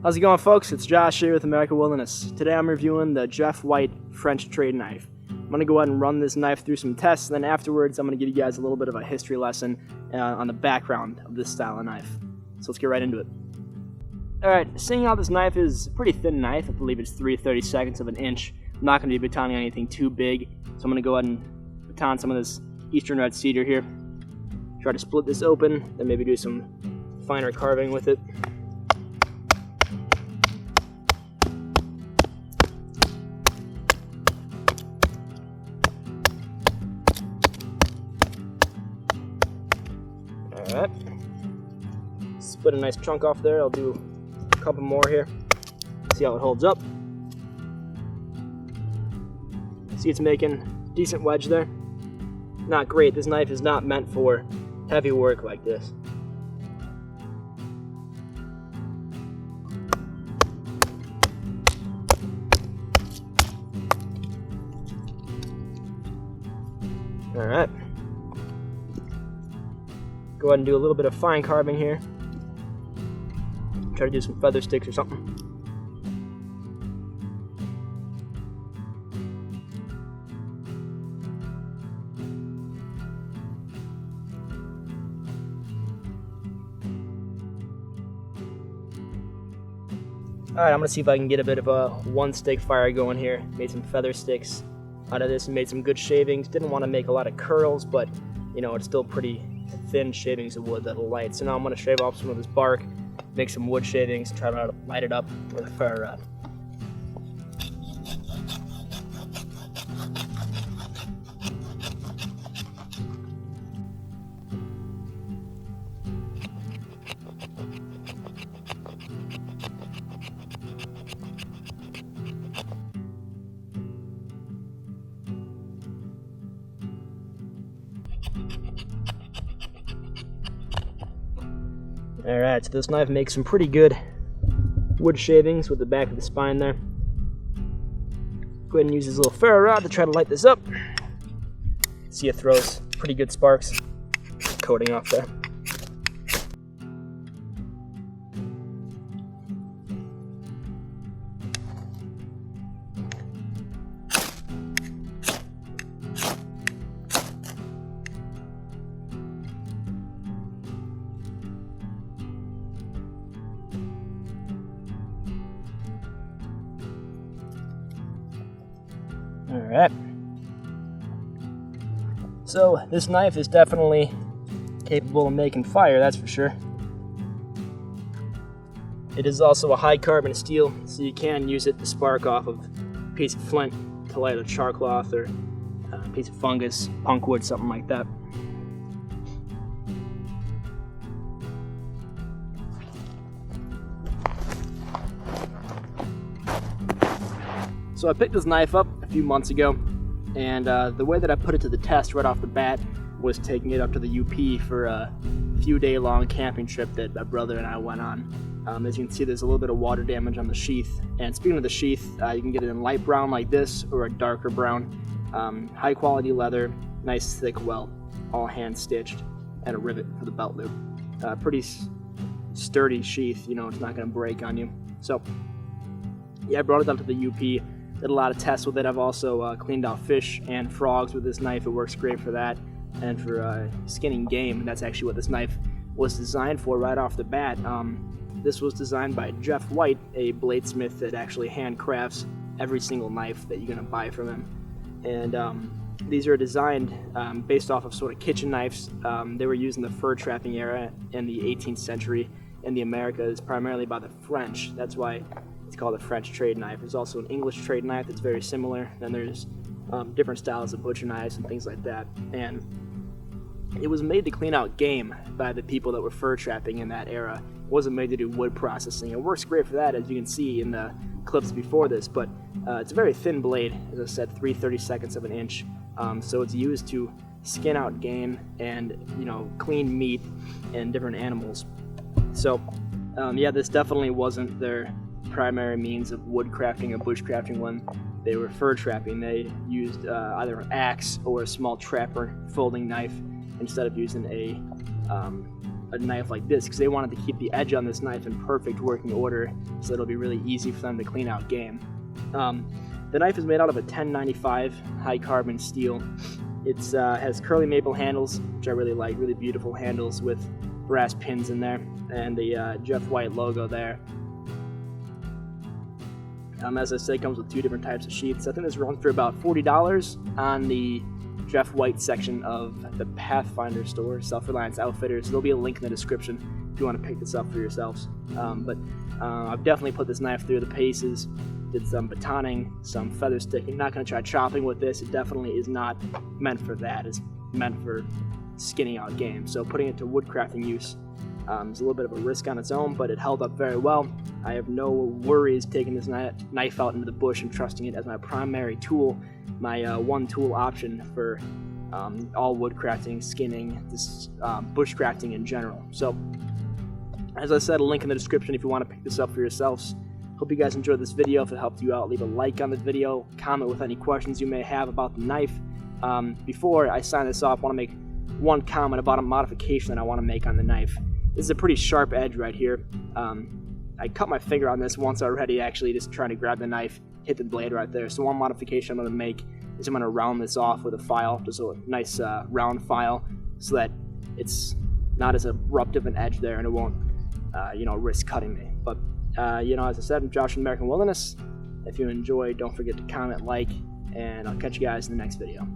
How's it going, folks? It's Josh here with American Wilderness. Today I'm reviewing the Jeff White French trade knife. I'm going to go ahead and run this knife through some tests, and then afterwards I'm going to give you guys a little bit of a history lesson on the background of this style of knife. So let's get right into it. Alright, seeing how this knife is a pretty thin knife, I believe it's 3/32 of an inch. I'm not going to be batoning anything too big, so I'm going to go ahead and baton some of this Eastern Red Cedar here. Try to split this open, then maybe do some finer carving with it. Alright, split a nice chunk off there. I'll do a couple more here, see how it holds up. See, it's making a decent wedge there. Not great. This knife is not meant for heavy work like this. Alright. Go ahead and do a little bit of fine carving here. Try to do some feather sticks or something. Alright, I'm going to see if I can get a bit of a one stick fire going here. Made some feather sticks out of this and made some good shavings. Didn't want to make a lot of curls, but you know, it's still pretty thin shavings of wood that'll light. So now I'm going to shave off some of this bark, make some wood shavings, try to light it up with a fire rod. Alright, so this knife makes some pretty good wood shavings with the back of the spine there. Go ahead and use this little ferro rod to try to light this up. See, it throws pretty good sparks. Coating off there. Alright, so this knife is definitely capable of making fire, that's for sure. It is also a high carbon steel, so you can use it to spark off of a piece of flint to light a char cloth or a piece of fungus, punk wood, something like that. So I picked this knife up a few months ago, and the way that I put it to the test right off the bat was taking it up to the UP for a few day-long camping trip that my brother and I went on. As you can see, there's a little bit of water damage on the sheath, and speaking of the sheath, you can get it in light brown like this or a darker brown. High quality leather, nice thick welt, all hand stitched, and a rivet for the belt loop. Pretty sturdy sheath, you know, it's not going to break on you. So yeah, I brought it up to the UP. Did a lot of tests with it. I've also cleaned out fish and frogs with this knife. It works great for that and for skinning game. And that's actually what this knife was designed for right off the bat. This was designed by Jeff White, a bladesmith that actually handcrafts every single knife that you're going to buy from him. And these are designed based off of sort of kitchen knives. They were used in the fur trapping era in the 18th century in the Americas, primarily by the French. That's why it's called a French trade knife. There's also an English trade knife that's very similar. Then there's different styles of butcher knives and things like that. And it was made to clean out game by the people that were fur trapping in that era. It wasn't made to do wood processing. It works great for that, as you can see in the clips before this, but it's a very thin blade, as I said, 3/32 of an inch. So it's used to skin out game and, you know, clean meat and different animals. So yeah, this definitely wasn't their primary means of wood crafting or bush crafting when they were fur trapping. They used either an axe or a small trapper folding knife instead of using a a knife like this because they wanted to keep the edge on this knife in perfect working order so it'll be really easy for them to clean out game. The knife is made out of a 1095 high carbon steel. It has curly maple handles, which I really like, really beautiful handles with brass pins in there, and the Jeff White logo there. As I said, it comes with 2 different types of sheaths. I think this runs for about $40 on the Jeff White section of the Pathfinder store, Self Reliance Outfitters. There'll be a link in the description if you want to pick this up for yourselves. I've definitely put this knife through the paces, did some batoning, some feather sticking. Not going to try chopping with this. It definitely is not meant for that. It's meant for skinning out game. So putting it to woodcrafting use is a little bit of a risk on its own, but it held up very well. I have no worries taking this knife out into the bush and trusting it as my primary tool, my one tool option for all woodcrafting, skinning, bushcrafting in general. So as I said, a link in the description if you want to pick this up for yourselves. Hope you guys enjoyed this video. If it helped you out, leave a like on the video, comment with any questions you may have about the knife. Before I sign this off, I want to make one comment about a modification that I want to make on the knife. This is a pretty sharp edge right here. I cut my finger on this once already, actually, just trying to grab the knife, hit the blade right there. So one modification I'm going to make is I'm going to round this off with a file, just a nice round file, so that it's not as abrupt of an edge there and it won't risk cutting me. But as I said, I'm Josh from American Wilderness. If you enjoyed, don't forget to comment, like, and I'll catch you guys in the next video.